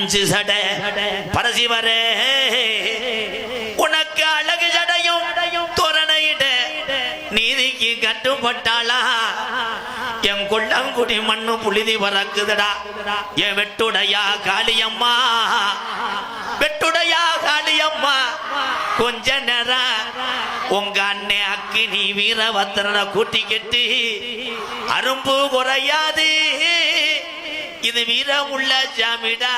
அஞ்சு சடை பரசிவரே உனக்கு அழகு ஜடையும் தோரணையிட நீதிக்கு கட்டுப்பட்டாளா என் கொள்ளங்குடி மண்ணு புழுதி பறக்குதுடா என் வெட்டுடையா காளியம்மா வெட்டுடையா காளியம்மா கொஞ்ச நேரம் உங்க அண்ணே அக்கினி வீரபத்திரனை கூட்டிக்கிட்டு அரும்பு குறையாது இது வீரமுள்ள ஜாமிடா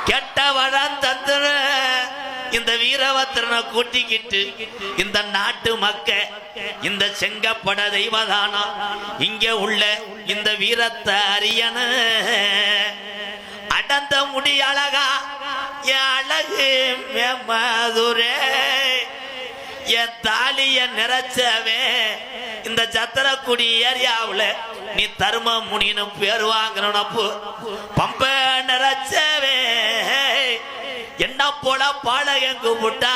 கெட்ட வரம் தந்துற இந்த வீரபத்திரனை கூட்டிக்கிட்டு இந்த நாட்டு மக்க இந்த செங்கப்பட தெய்வதானம் இங்க உள்ள இந்த வீரத்தை அறியன அடந்த முடி அழகா என் அழகு மேமதுரே என் தாலிய நிறைச்சவே இந்த சத்திரக்குடி ஏரியாவுல நீ தர்ம முனின்னு பேர் வாங்கணும்னப்போ பம்ப நிறைச்சவே என்ன போல பாடகன் கூப்பிட்டா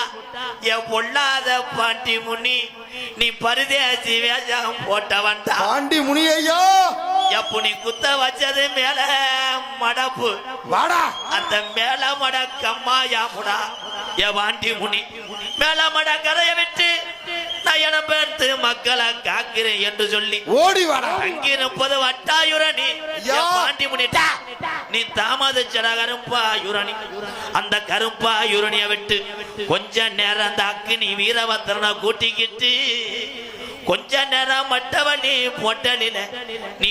என் பொல்லாத பாண்டி முனி நீ பரிதேசி வேஷம் போட்டவன்டா பாண்டி முனி ஐயா எப்ப நீ குத்த வச்சது மேல மடப்பு வாடா அந்த மேல மடக்கம்மா யாமுடா என் பாண்டி முனி மேல மட கரைய விட்டு நயன பேர்த்து மக்களை காக்கிறேன் என்று சொல்லி ஓடி வாடா அங்கிருப்பது வட்டாயுரணி பாண்டி முனிட்டா நீ தாமதிச்சடா கருப்பாயுரணி அந்த கருப்பாயுரணியை விட்டு கொஞ்ச நேரம் அந்த அக்கினி வீரபத்திரனை கூட்டிக்கிட்டு கொஞ்ச நேரம் மட்டவழி பொட்டலில நீ